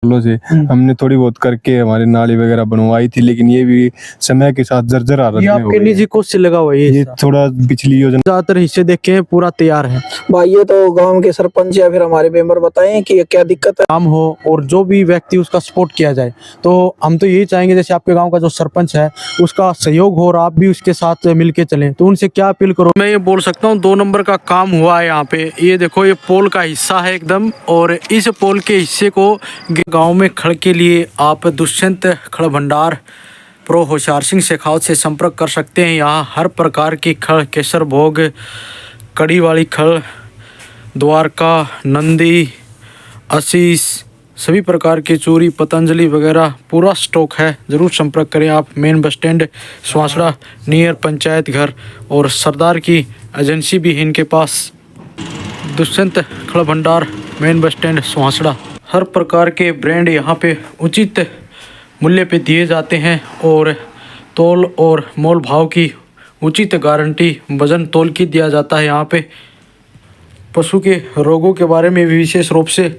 सालों से हमने थोड़ी बहुत करके हमारी नाली वगैरह बनवाई थी, लेकिन ये भी समय के साथ जर्जर हालत ये में हो आपके गई निजी है। कोष से लगा हुआ है ये हिस्सा? थोड़ा पिछली योजना ज्यादातर हिस्से देखे हैं पूरा तैयार है, भाई ये तो गांव के सरपंच या फिर हमारे मेंबर बताएं कि ये क्या दिक्कत है। काम हो और जो भी व्यक्ति उसका सपोर्ट किया जाए। तो हम तो यही चाहेंगे जैसे आपके गांव का जो सरपंच है उसका सहयोग हो और आप भी उसके साथ मिलके चलें। तो उनसे क्या अपील करो? मैं ये बोल सकता हूँ 2 नंबर का काम हुआ है यहाँ पे। ये देखो ये पोल का हिस्सा है एकदम, और इस पोल के हिस्से को गाँव में खड़ के लिए आप दुष्यंत खड़ भंडार प्रो होशियार सिंह शेखावत से संपर्क कर सकते हैं। यहाँ हर प्रकार की खड़, केसर भोग, कड़ी वाली खड़, द्वारका, नंदी, आशीष, सभी प्रकार की चूरी, पतंजलि वगैरह पूरा स्टॉक है। ज़रूर संपर्क करें आप। Main bus stand सुहासड़ा near panchayat घर, और सरदार की एजेंसी भी है इनके पास। दुष्यंत खड़ भंडार, मेन बस स्टैंड सुहासड़ा। हर प्रकार के ब्रांड यहाँ पे उचित मूल्य पे दिए जाते हैं, और तोल और मोल भाव की उचित गारंटी वजन तोल की दिया जाता है। यहाँ पे पशु के रोगों के बारे में भी विशेष रूप से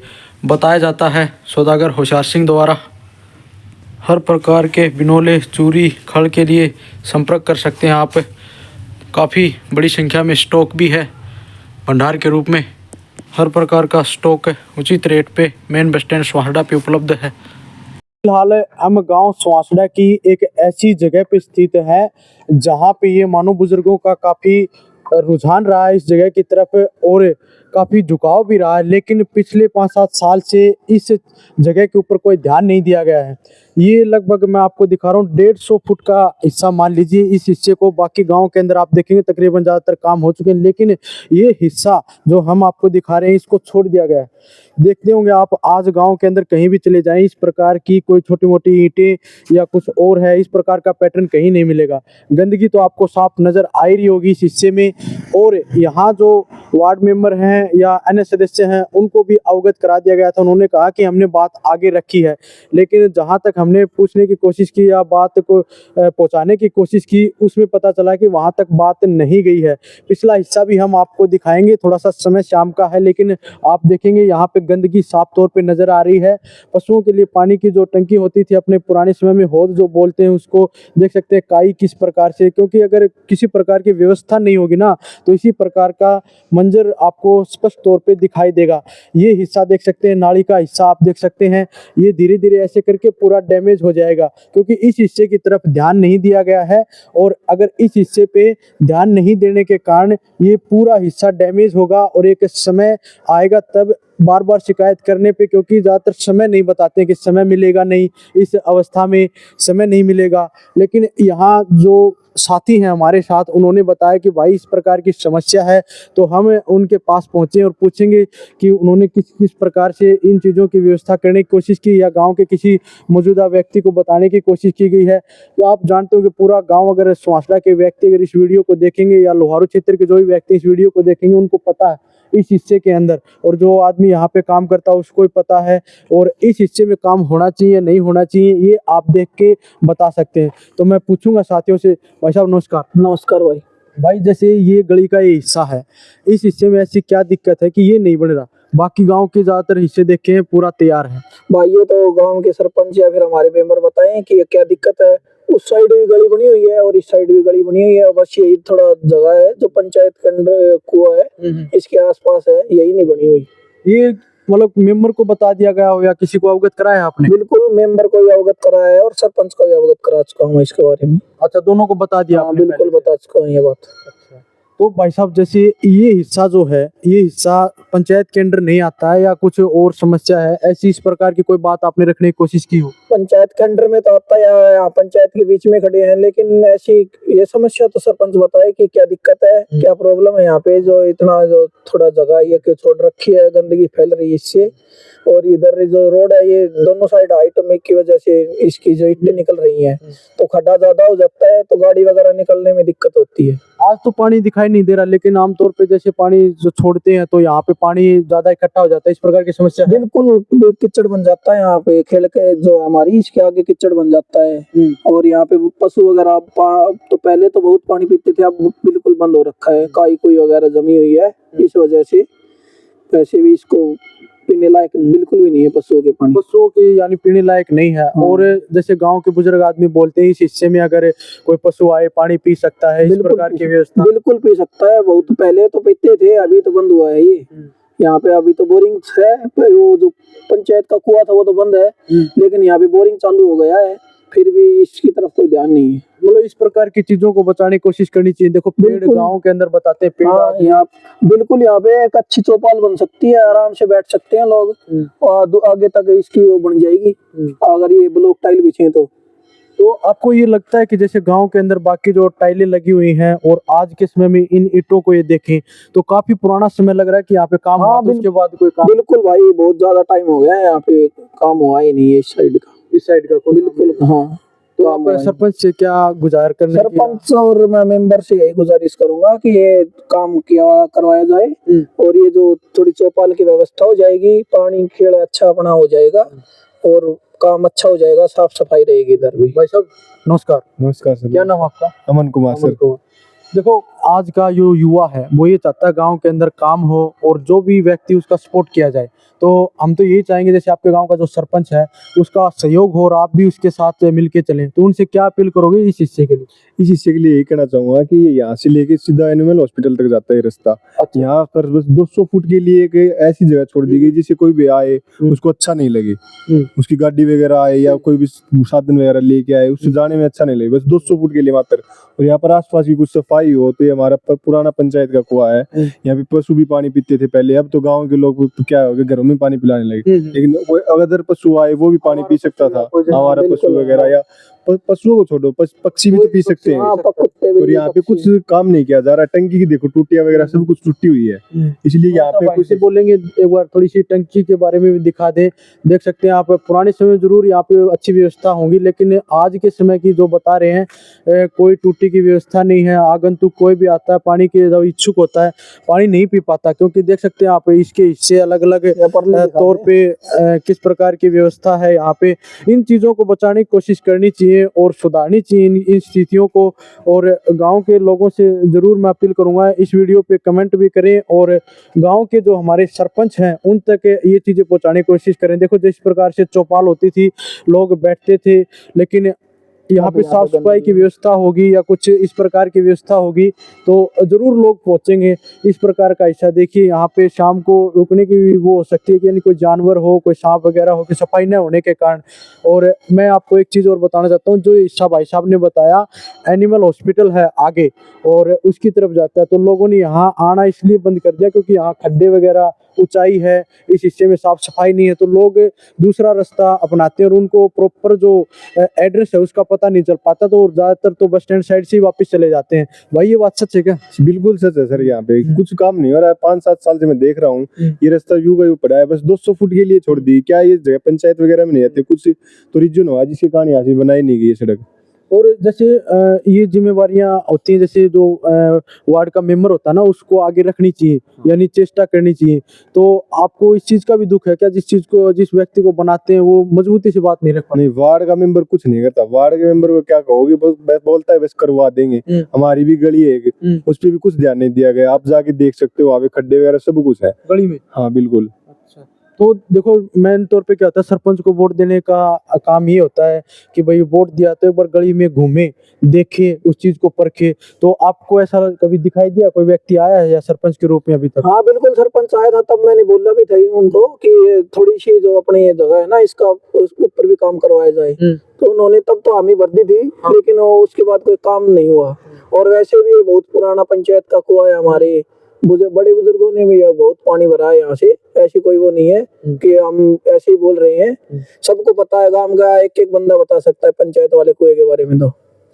बताया जाता है सौदागर होशियार सिंह द्वारा। हर प्रकार के बिनोले, चूरी, खड़ के लिए संपर्क कर सकते हैं आप। काफ़ी बड़ी संख्या में स्टॉक भी है भंडार के रूप में। हर प्रकार का स्टॉक उचित रेट पे मेन बस स्टैंड सुहासड़ा पे उपलब्ध है। फिलहाल हम गांव सुहासड़ा की एक ऐसी जगह पे स्थित है जहां पे ये मानो बुजुर्गों का काफ़ी रुझान रहा है इस जगह की तरफ, और काफ़ी झुकाव भी रहा है, लेकिन पिछले 5-7 साल से इस जगह के ऊपर कोई ध्यान नहीं दिया गया है। ये लगभग मैं आपको दिखा रहा हूँ 150 फुट का हिस्सा मान लीजिए इस हिस्से को। बाकी गांव के अंदर आप देखेंगे तकरीबन ज़्यादातर काम हो चुके हैं, लेकिन ये हिस्सा जो हम आपको दिखा रहे हैं इसको छोड़ दिया गया है। देखते होंगे आप आज गांव के अंदर कहीं भी चले जाएं, इस प्रकार की कोई छोटी मोटी ईंटें या कुछ और है, इस प्रकार का पैटर्न कहीं नहीं मिलेगा। गंदगी तो आपको साफ नज़र आ ही रही होगी इस हिस्से में। और यहाँ जो वार्ड मेंबर हैं या अन्य सदस्य हैं उनको भी अवगत करा दिया गया था। उन्होंने कहा कि हमने बात आगे रखी है, लेकिन जहाँ तक हमने पूछने की कोशिश की या बात को पहुँचाने की कोशिश की, उसमें पता चला कि वहाँ तक बात नहीं गई है। पिछला हिस्सा भी हम आपको दिखाएंगे। थोड़ा सा समय शाम का है, लेकिन आप देखेंगे यहाँ पे गंदगी साफ तौर पे नज़र आ रही है। पशुओं के लिए पानी की जो टंकी होती थी अपने पुराने समय में, हौद जो बोलते हैं, उसको देख सकते हैं काई किस प्रकार से, क्योंकि अगर किसी प्रकार की व्यवस्था नहीं होगी ना तो इसी प्रकार का मंजर आपको स्पष्ट तौर पे दिखाई देगा। ये हिस्सा देख सकते हैं, नाली का हिस्सा आप देख सकते हैं, ये धीरे धीरे ऐसे करके पूरा डैमेज हो जाएगा, क्योंकि इस हिस्से की तरफ ध्यान नहीं दिया गया है। और अगर इस हिस्से पे ध्यान नहीं देने के कारण ये पूरा हिस्सा डैमेज होगा, और एक समय आएगा तब बार बार शिकायत करने पे, क्योंकि ज़्यादातर समय नहीं बताते हैं कि समय मिलेगा नहीं, इस अवस्था में समय नहीं मिलेगा। लेकिन यहाँ जो साथी हैं हमारे साथ, उन्होंने बताया कि भाई इस प्रकार की समस्या है, तो हम उनके पास पहुँचे और पूछेंगे कि उन्होंने किस किस प्रकार से इन चीज़ों की व्यवस्था करने की कोशिश की या गांव के किसी मौजूदा व्यक्ति को बताने की कोशिश की गई है। तो आप जानते हो कि पूरा गांव, अगर सुहासड़ा के व्यक्ति अगर इस वीडियो को देखेंगे या लोहारू क्षेत्र के जो भी व्यक्ति इस वीडियो को देखेंगे, उनको पता है इस हिस्से के अंदर, और जो आदमी यहाँ पे काम करता है उसको ही पता है, और इस हिस्से में काम होना चाहिए या नहीं होना चाहिए ये आप देख के बता सकते हैं। तो मैं पूछूंगा साथियों से। भाई साहब नमस्कार। नमस्कार भाई। भाई जैसे ये गली का ये हिस्सा है, इस हिस्से में ऐसी क्या दिक्कत है कि ये नहीं बन रहा? बाकी गांव के ज़्यादातर हिस्से देखे हैं पूरा तैयार है। भाई ये तो गांव के सरपंच या फिर हमारे मेंबर बताएं कि ये क्या दिक्कत है। उस साइड भी गली बनी हुई है और इस साइड भी गली बनी हुई है, बस यही थोड़ा जगह है जो पंचायत के अंदर कुआं है इसके आसपास है, यही नहीं बनी हुई। ये मतलब मेंबर को बता दिया गया हो या किसी को अवगत कराया आपने? बिल्कुल मेंबर को भी अवगत कराया है और सरपंच को भी अवगत करा चुका हूँ इसके बारे में। अच्छा, दोनों को बता दिया आपने? बिल्कुल बता चुका हूँ ये बात। तो भाई साहब जैसे ये हिस्सा जो है, ये हिस्सा पंचायत के अंदर नहीं आता है या कुछ और समस्या है ऐसी, इस प्रकार की कोई बात आपने रखने की कोशिश की हो? पंचायत के अंडर में तो आता है, यहाँ पंचायत के बीच में खड़े हैं, लेकिन ऐसी ये समस्या तो सरपंच बताए कि क्या दिक्कत है, क्या प्रॉब्लम है यहाँ पे, जो इतना जो थोड़ा जगह ये क्यों छोड़ रखी है, गंदगी फैल रही है इससे, और इधर जो रोड है ये दोनों साइड हाइट में की वजह से इसकी जो ईंटें निकल रही हैं तो खड्डा ज्यादा हो जाता है, तो गाड़ी वगैरह निकलने में दिक्कत होती है। आज तो पानी दिखाई नहीं दे रहा, लेकिन आमतौर पे जैसे पानी जो छोड़ते हैं तो यहाँ पे पानी ज्यादा इकट्ठा हो जाता है, इस प्रकार की समस्या है? बिल्कुल कीचड़ बन जाता है यहाँ पे, खेल के जो हमारी इसके आगे कीचड़ बन जाता है। और यहाँ पे पशु वगैरह तो पहले तो बहुत पानी पीते थे, अब बिल्कुल बंद हो रखा है, काई कोई वगैरह जमी हुई है, इस वजह से वैसे भी इसको पीने लायक बिल्कुल भी नहीं है पशुओं के पानी। पशुओं के यानी पीने लायक नहीं है। और जैसे गांव के बुजुर्ग आदमी बोलते हैं इस हिस्से में अगर कोई पशु आए पानी पी सकता है, इस बिल्कुल प्रकार की व्यवस्था। बिल्कुल पी सकता है। बहुत पहले तो पीते थे, अभी तो बंद हुआ है ये। यहाँ पे अभी तो बोरिंग है, पर वो जो पंचायत का कुआं था वो तो बंद है, लेकिन यहाँ पे बोरिंग चालू हो गया है, फिर भी इसकी तरफ कोई ध्यान नहीं है। मतलब इस प्रकार की चीजों को बचाने की कोशिश करनी चाहिए। देखो पेड़ बिल्कुल। गांव के अंदर बताते हैं पेड़ हाँ, यहाँ बिल्कुल यहाँ पे एक अच्छी चौपाल बन सकती है, आराम से बैठ सकते हैं लोग, और आगे तक इसकी वो बन जाएगी अगर ये ब्लॉक टाइल बिछे तो आपको ये लगता है कि जैसे गांव के अंदर बाकी जो टाइलें लगी हुई हैं और आज के समय में इन ईंटों को ये देखें तो काफी पुराना समय लग रहा है कि यहाँ पे काम हुआ, तो उसके बाद कोई काम? बिल्कुल भाई, बहुत ज्यादा टाइम हो गया है, यहाँ पे काम हुआ ही नहीं है इस साइड का कोई। बिल्कुल हाँ। तो आप सरपंच से क्या गुजारिश करने की? सरपंच और मैं मेंबर से यही गुजारिश करूंगा कि ये काम करवाया जाए और ये जो थोड़ी चौपाल की व्यवस्था हो जाएगी, पानी खेड़ अच्छा अपना हो जाएगा और काम अच्छा हो जाएगा, साफ सफाई रहेगी इधर भी। भाई साहब नमस्कार। नमस्कार सर। क्या नाम आपका? अमन कुमार सर। देखो आज का जो युवा है वो ये चाहता है गांव के अंदर काम हो और जो भी व्यक्ति उसका सपोर्ट किया जाए। तो हम तो यही चाहेंगे जैसे आपके गांव का जो सरपंच है उसका सहयोग हो और आप भी उसके साथ मिलके चलें, तो उनसे क्या अपील करोगे इस हिस्से के लिए? इस हिस्से के लिए यही कहना चाहूंगा कि यहाँ से लेके सीधा एनिमल हॉस्पिटल तक जाता है रास्ता। अच्छा। यहाँ पर बस 200 फुट के लिए एक ऐसी जगह छोड़ दी गई जिससे कोई भी आए उसको अच्छा नहीं लगे, उसकी गाड़ी वगैरह आए या कोई भी साधन वगैरह लेके आए उससे जाने में अच्छा नहीं लगे, बस 200 फुट के लिए मात्र। और यहाँ पर आसपास की कुछ सफाई हो। तो ये हमारा पुराना पंचायत का कुआं है, यहाँ पे पशु भी पानी पीते थे पहले, अब तो गाँव के लोग क्या हो गए घरों में पानी पिलाने लगे, लेकिन अगर पशु आए वो भी पानी पी सकता था, हमारा पशु वगैरह या पशुओं को छोड़ो पक्षी भी तो पी सकते हैं। और यहाँ पे कुछ काम नहीं किया जा रहा, टंकी की देखो टूटिया वगैरह सब कुछ टूटी हुई है, इसलिए यहाँ पे कुछ बोलेंगे एक बार थोड़ी सी टंकी के बारे में भी दिखा दे। देख सकते हैं आप पुराने समय में जरूर यहाँ पे अच्छी व्यवस्था होंगी, लेकिन आज के समय की जो बता रहे हैं कोई टूटी की व्यवस्था नहीं है। आगंतुक कोई भी आता है पानी के जो इच्छुक होता है पानी नहीं पी पाता, क्योंकि देख सकते हैं आप इसके हिस्से अलग अलग तौर पे किस प्रकार की व्यवस्था है यहाँ पे। इन चीजों को बचाने की कोशिश करनी चाहिए और सुधारनी चाहिए इन स्थितियों को। और गांव के लोगों से जरूर मैं अपील करूंगा इस वीडियो पे कमेंट भी करें और गांव के जो हमारे सरपंच हैं उन तक ये चीजें पहुंचाने की कोशिश करें। देखो जिस प्रकार से चौपाल होती थी लोग बैठते थे, लेकिन यहाँ पे साफ सफाई की व्यवस्था होगी या कुछ इस प्रकार की व्यवस्था होगी तो जरूर लोग पहुंचेंगे। इस प्रकार का हिस्सा देखिए, यहाँ पे शाम को रुकने की भी वो हो सकती है कि यानी कोई जानवर हो, कोई सांप वगैरह हो कि सफाई न होने के कारण। और मैं आपको एक चीज़ और बताना चाहता हूँ, जो हिस्सा भाई साहब ने बताया एनिमल हॉस्पिटल है आगे और उसकी तरफ जाता है, तो लोगों ने यहाँ आना इसलिए बंद कर दिया क्योंकि यहाँ खड्डे वगैरह ऊंचाई है, इस हिस्से में साफ सफाई नहीं है, तो लोग दूसरा रास्ता अपनाते हैं और उनको प्रॉपर जो एड्रेस है उसका पता नहीं चल पाता, तो ज्यादातर तो बस स्टैंड साइड से ही वापस चले जाते हैं। भाई ये बात सच है क्या? बिल्कुल सच है सर। यहाँ पे कुछ काम नहीं हो रहा है, 5-7 साल से मैं देख रहा हूँ ये रास्ता यूं का यूं पड़ा है, बस 200 फुट के लिए छोड़ दी। क्या ये जगह पंचायत वगैरह में नहीं आते, कुछ तो रीजन हुआ जिसके कारण यहाँ से बनाई नहीं गई सड़क। और जैसे ये जिम्मेवारियां होती हैं, जैसे जो वार्ड का मेंबर होता है ना उसको आगे रखनी चाहिए, यानी चेष्टा करनी चाहिए। तो आपको इस चीज का भी दुख है क्या, जिस व्यक्ति को बनाते हैं वो मजबूती से बात नहीं रख पाते? नहीं, वार्ड का मेंबर कुछ नहीं करता। वार्ड के मेंबर को क्या कहोगे, बस बोलता है बस करवा देंगे। हमारी भी गली है उस पर भी कुछ ध्यान नहीं दिया गया, आप जाके देख सकते हो, वहाँ पे खड्डे वगैरह सब कुछ है गली में। हाँ बिल्कुल। तो देखो मेन तौर पे क्या होता है, सरपंच को वोट देने का काम ये होता है कि भाई वोट दिया तो एक बार गली में घूमे, देखे, उस चीज को परखे। तो आपको ऐसा कभी दिखाई दिया कोई व्यक्ति आया है या सरपंच के रूप में अभी तक? हाँ बिल्कुल, सरपंच आया था, तब मैंने बोला भी था उनको कि थोड़ी सी जो अपनी ये जगह है ना इसका उस ऊपर भी काम करवाया जाए। तो उन्होंने तब तो हामी भर दी थी, लेकिन उसके बाद कोई काम नहीं हुआ। और वैसे भी बहुत पुराना पंचायत का कुआं है, हमारे बड़े बुजुर्गों ने भी बहुत पानी भरा है यहाँ से, ऐसी कोई वो नहीं है कि हम ऐसे ही बोल रहे हैं। सबको पता है, गांव का एक एक बंदा बता सकता है पंचायत वाले कुएं के बारे में। तो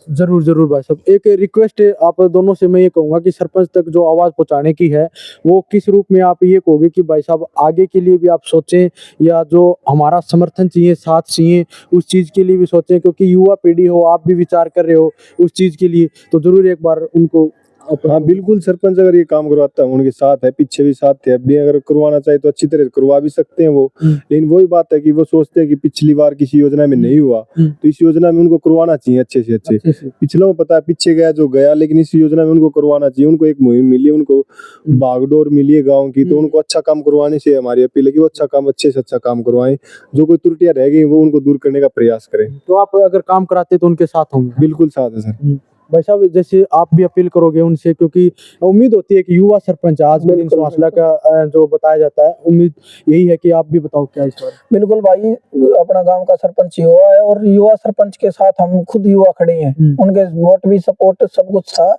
जरूर जरूर भाई साहब, एक रिक्वेस्ट है आप दोनों से मैं ये कहूंगा कि सरपंच तक जो आवाज पहुंचाने की है वो किस रूप में आप ये कहोगे कि भाई साहब आगे के लिए भी आप सोचें, या जो हमारा समर्थन चाहिए, साथ चाहिए, उस चीज के लिए भी सोचें, क्योंकि युवा पीढ़ी हो, आप भी विचार कर रहे हो उस चीज के लिए, तो जरूर एक बार उनको हाँ बिल्कुल, सरपंच अगर ये काम करवाता है उनके साथ है, पीछे भी साथ थे, अभी अगर करवाना चाहे तो अच्छी तरह से करवा भी सकते हैं वो। लेकिन वही बात है कि वो सोचते हैं कि पिछली बार किसी योजना में नहीं हुआ तो इस योजना में उनको करवाना चाहिए अच्छे से अच्छे। पिछला पता है पीछे गया जो गया, लेकिन इस योजना में उनको करवाना चाहिए। उनको एक मुहिम मिली, उनको बागडोर मिली है गाँव की, तो उनको अच्छा काम करवाने से हमारी अपील है कि वो अच्छा काम, अच्छे से अच्छा काम करवाएं। जो कोई त्रुटियां रह गई वो उनको दूर करने का प्रयास करें। तो आप अगर काम कराते तो उनके साथ होंगे? बिल्कुल साथ है सर। भाई साहब, जैसे आप भी अपील करोगे उनसे, क्योंकि उम्मीद होती है कि युवा सरपंच आज के दिन सुहासला का जो बताया जाता है, उम्मीद यही है कि आप भी बताओ क्या इस बार। बिल्कुल भाई, अपना गांव का सरपंच युवा है और युवा सरपंच के साथ हम खुद युवा खड़े हैं। उनके वोट भी, सपोर्ट सब कुछ था।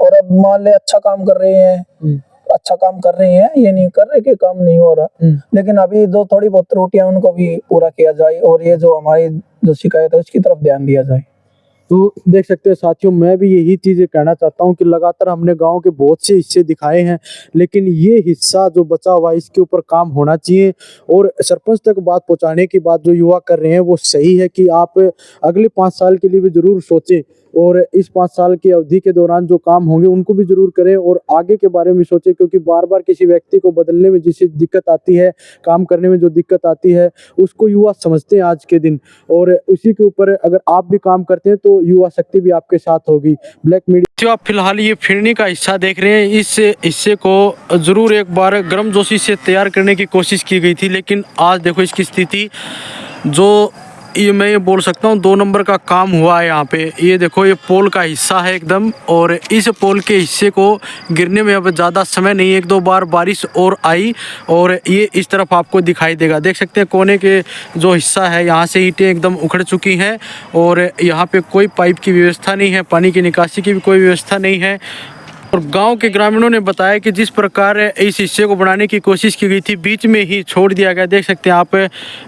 और अब मान ले अच्छा काम कर रहे हैं, अच्छा काम कर रहे हैं, ये नहीं कर रहे कि काम नहीं हो रहा, लेकिन अभी जो थोड़ी बहुत त्रुटियां उनको भी पूरा किया जाए और ये जो हमारी जो शिकायत है उसकी तरफ ध्यान दिया जाए। तो देख सकते हैं साथियों, मैं भी यही चीजें कहना चाहता हूं कि लगातार हमने गांव के बहुत से हिस्से दिखाए हैं, लेकिन ये हिस्सा जो बचा हुआ है इसके ऊपर काम होना चाहिए। और सरपंच तक बात पहुंचाने की बात जो युवा कर रहे हैं वो सही है कि आप अगले 5 साल के लिए भी जरूर सोचें और इस 5 साल की अवधि के दौरान जो काम होंगे उनको भी जरूर करें और आगे के बारे में सोचें, क्योंकि बार बार किसी व्यक्ति को बदलने में जिससे दिक्कत आती है, काम करने में जो दिक्कत आती है, उसको युवा समझते हैं आज के दिन। और उसी के ऊपर अगर आप भी काम करते हैं तो युवा शक्ति भी आपके साथ होगी। ब्लैक मीडिया जो आप फिलहाल ये फिरनी का हिस्सा देख रहे हैं, इस हिस्से को जरूर एक बार गर्मजोशी से तैयार करने की कोशिश की गई थी, लेकिन आज देखो इसकी स्थिति, जो ये मैं ये बोल सकता हूँ 2 नंबर का काम हुआ है यहाँ पे। ये देखो, ये पोल का हिस्सा है एकदम, और इस पोल के हिस्से को गिरने में अब ज़्यादा समय नहीं, 1-2 बार बारिश और आई और ये इस तरफ आपको दिखाई देगा। देख सकते हैं कोने के जो हिस्सा है यहाँ से ईंटें एकदम उखड़ चुकी हैं और यहाँ पे कोई पाइप की व्यवस्था नहीं है, पानी की निकासी की भी कोई व्यवस्था नहीं है। और गांव के ग्रामीणों ने बताया कि जिस प्रकार इस हिस्से को बनाने की कोशिश की गई थी, बीच में ही छोड़ दिया गया। देख सकते हैं आप,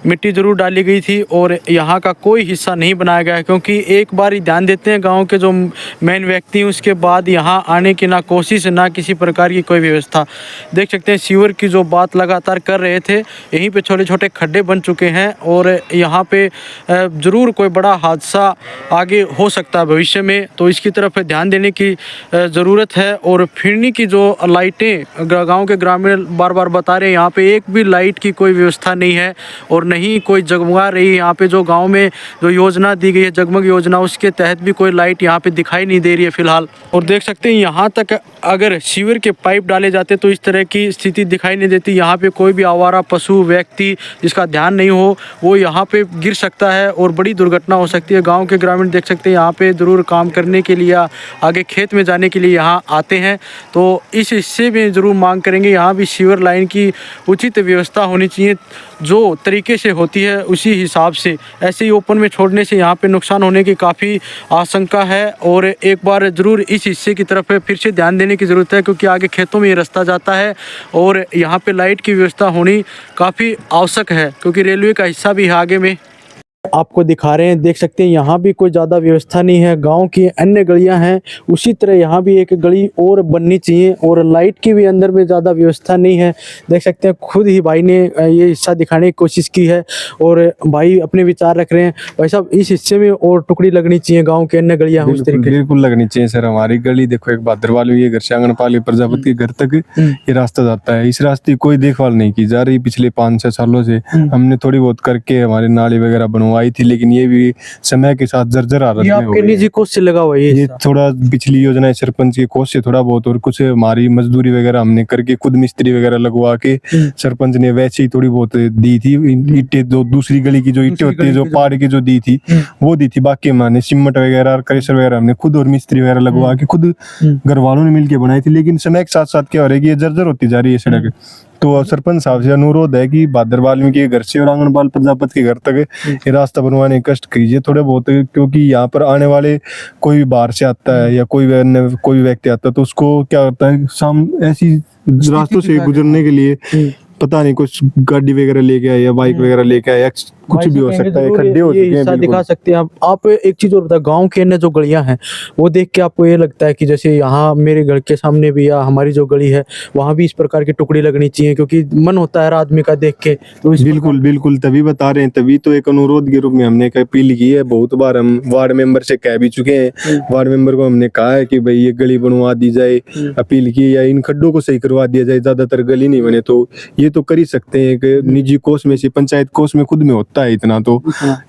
मिट्टी ज़रूर डाली गई थी और यहाँ का कोई हिस्सा नहीं बनाया गया, क्योंकि एक बार ही ध्यान देते हैं गांव के जो मेन व्यक्ति हैं, उसके बाद यहाँ आने की ना कोशिश ना किसी प्रकार की कोई व्यवस्था। देख सकते हैं सीवर की जो बात लगातार कर रहे थे, यहीं पर छोटे छोटे खड्डे बन चुके हैं और यहाँ पर ज़रूर कोई बड़ा हादसा आगे हो सकता है भविष्य में, तो इसकी तरफ ध्यान देने की ज़रूरत है। और फिरनी की जो लाइटें गांव के ग्रामीण बार बार बता रहे हैं, यहाँ पे एक भी लाइट की कोई व्यवस्था नहीं है और नहीं कोई जगमगा रही है। यहाँ पे जो गांव में जो योजना दी गई है, जगमग योजना, उसके तहत भी कोई लाइट यहाँ पे दिखाई नहीं दे रही है फिलहाल। और देख सकते हैं यहाँ तक अगर सीवर के पाइप डाले जाते तो इस तरह की स्थिति दिखाई नहीं देती। यहाँ पे कोई भी आवारा पशु व्यक्ति जिसका ध्यान नहीं हो वो यहाँ पे गिर सकता है और बड़ी दुर्घटना हो सकती है। गाँव के ग्रामीण देख सकते हैं यहाँ पे जरूर काम करने के लिए, आगे खेत में जाने के लिए यहाँ आते हैं, तो इस हिस्से में ज़रूर मांग करेंगे यहाँ भी सीवर लाइन की उचित व्यवस्था होनी चाहिए। जो तरीके से होती है उसी हिसाब से, ऐसे ही ओपन में छोड़ने से यहाँ पे नुकसान होने की काफ़ी आशंका है। और एक बार ज़रूर इस हिस्से की तरफ फिर से ध्यान देने की ज़रूरत है, क्योंकि आगे खेतों में ये रास्ता जाता है और यहाँ पे लाइट की व्यवस्था होनी काफ़ी आवश्यक है, क्योंकि रेलवे का हिस्सा भी है आगे में। आपको दिखा रहे हैं, देख सकते हैं यहाँ भी कोई ज़्यादा व्यवस्था नहीं है। गांव की अन्य गलियां हैं उसी तरह यहाँ भी एक गली और बननी चाहिए और लाइट की भी अंदर में ज़्यादा व्यवस्था नहीं है। देख सकते हैं खुद ही भाई ने ये हिस्सा दिखाने की कोशिश की है और भाई अपने विचार रख रहे हैं। भाई साहब, इस हिस्से में और टुकड़ी लगनी चाहिए, गाँव के अन्य गलियाँ उस तरीके। बिल्कुल लगनी चाहिए सर। हमारी गली देखो, एक भाद्रवाल हुई है, घर से आंगनपाली प्रजापति के घर तक ये रास्ता जाता है। इस रास्ते की कोई देखभाल नहीं की जा रही पिछले 5-6 सालों से। हमने थोड़ी बहुत करके हमारे नाली वगैरह बनवाई थी, लेकिन ये भी समय के साथ जर्जर हालत में हो गई। निजी कोष से लगा हुआ है ये थोड़ा पिछली योजना सरपंच के कोष से थोड़ा बहुत, और कुछ हमारी मजदूरी वगैरह हमने करके खुद मिस्त्री वगैरह लगवा के सरपंच ने वैसे ही थोड़ी बहुत दी थी। ईंटें जो दूसरी गली की जो ईंटें होती है, जो पहाड़ की जो दी थी वो दी थी। बाकी हमने सीमेंट वगैरह, क्रेशर वगैरह हमने खुद और मिस्त्री वगैरह लगवा के खुद घर वालों ने मिलकर बनाई थी। लेकिन समय के साथ साथ क्या हो रहा है कि ये जर्जर होती जा रही है सड़क। तो सरपंच साहब से अनुरोध है कि भाद्रवाल में के घर से और आंगनबाल प्रजापति के घर तक ये रास्ता बनवाने कष्ट कीजिए थोड़े बहुत, क्योंकि यहाँ पर आने वाले कोई भी बाहर से आता है या कोई व्यक्ति आता है तो उसको क्या होता है, शाम ऐसी रास्तों से गुजरने के लिए पता नहीं कुछ गाड़ी वगैरह लेके आए या बाइक वगैरह लेके आए, कुछ भी हो सकता है, खड्डे हो ये चुके हैं हिस्सा दिखा बिल्कुल। सकते हैं आप एक चीज और बताओ, गांव के अंदर जो गलियां हैं वो देख के आपको ये लगता है कि जैसे यहाँ मेरे घर के सामने भी या हमारी जो गली है वहां भी इस प्रकार की टुकड़ी लगनी चाहिए, क्योंकि मन होता है हर आदमी का देख के। तो इस बिल्कुल बिल्कुल, तभी बता रहे हैं, तभी तो एक अनुरोध के रूप में हमने एक अपील की है। बहुत बार हम वार्ड मेंबर से कह भी चुके हैं, वार्ड मेंबर को हमने कहा है कि भाई ये गली बनवा दी जाए, अपील की, या इन खड्डों को सही करवा दिया जाए। ज्यादातर गली नहीं बने तो ये तो कर ही सकते हैं कि निजी कोष में से, पंचायत कोष में खुद में होता है इतना, तो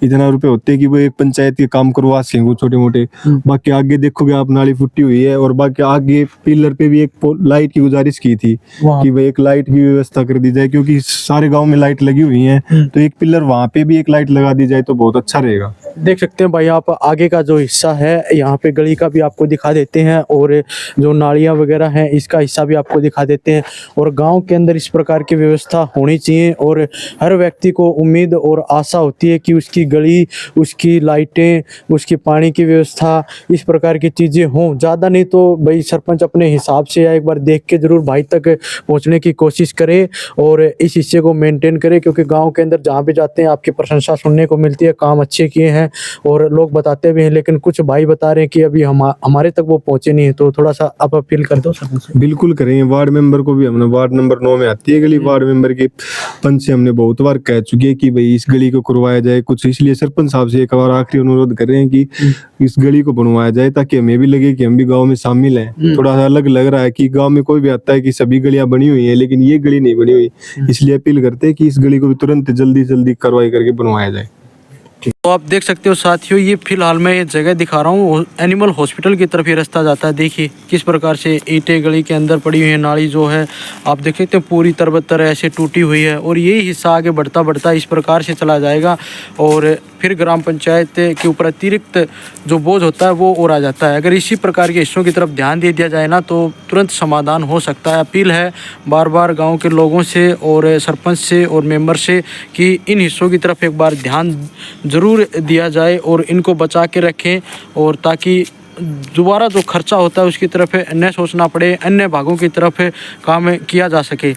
इतना रुपए होते हैं कि वो एक पंचायत के काम करवा सकें वो छोटे मोटे। बाकी आगे देखोगे आप, नाली फुटी हुई है, और बाकी आगे पिलर पे भी एक लाइट की गुजारिश की थी कि भाई एक लाइट की व्यवस्था कर दी जाए, क्योंकि सारे गांव में लाइट लगी हुई है, तो एक पिलर वहां पे भी एक लाइट लगा दी जाए तो बहुत अच्छा रहेगा। देख सकते हैं भाई आप आगे का जो हिस्सा है यहाँ पे गली का भी आपको दिखा देते हैं, और जो नालियाँ वगैरह हैं इसका हिस्सा भी आपको दिखा देते हैं। और गांव के अंदर इस प्रकार की व्यवस्था होनी चाहिए, और हर व्यक्ति को उम्मीद और आशा होती है कि उसकी गली, उसकी लाइटें, उसकी पानी की व्यवस्था, इस प्रकार की चीज़ें हों। ज़्यादा नहीं तो भाई सरपंच अपने हिसाब से या एक बार देख के ज़रूर भाई तक पहुँचने की कोशिश करे और इस हिस्से को मेंटेन करे, क्योंकि गाँव के अंदर जहाँ भी जाते हैं आपकी प्रशंसा सुनने को मिलती है, काम अच्छे किए हैं और लोग बताते भी हैं, लेकिन कुछ भाई बता रहे हैं कि अभी हमारे तक वो पहुंचे नहीं है। तो थोड़ा सा आप अपील कर दो सरपंच से। बिल्कुल करेंगे। वार्ड मेंबर को भी हमने, वार्ड नंबर 9 में आती है गली, वार्ड मेंबर के पंच से हमने बहुत बार कह चुके हैं कि भाई इस गली को करवाया जाए कुछ, इसलिए सरपंच साहब से एक बार आखिरी अनुरोध कर रहे हैं कि इस गली को बनवाया जाए, ताकि हमें भी लगे कि हम भी गांव में शामिल हैं। थोड़ा सा अलग लग रहा है कि गांव में कोई भी आता है कि सभी गलियां बनी हुई हैं, लेकिन ये गली नहीं बनी हुई, इसलिए अपील करते हैं कि इस गली को भी तुरंत जल्दी जल्दी कार्रवाई करके बनवाया जाए। तो आप देख सकते हो साथियों, ये फिलहाल मैं ये जगह दिखा रहा हूँ, एनिमल हॉस्पिटल की तरफ ये रास्ता जाता है। देखिए किस प्रकार से ईंटें गली के अंदर पड़ी हुई है, नाली जो है आप देख सकते हैं पूरी तरबतर ऐसे टूटी हुई है, और यही हिस्सा आगे बढ़ता बढ़ता इस प्रकार से चला जाएगा, और फिर ग्राम पंचायत के ऊपर अतिरिक्त जो बोझ होता है वो और आ जाता है। अगर इसी प्रकार के हिस्सों की तरफ ध्यान दे दिया जाए ना तो तुरंत समाधान हो सकता है। अपील है बार बार गाँव के लोगों से और सरपंच से और मेंबर से कि इन हिस्सों की तरफ एक बार ध्यान ज़रूर दिया जाए और इनको बचा के रखें, और ताकि दोबारा जो खर्चा होता है उसकी तरफ न सोचना पड़े, अन्य भागों की तरफ काम किया जा सके।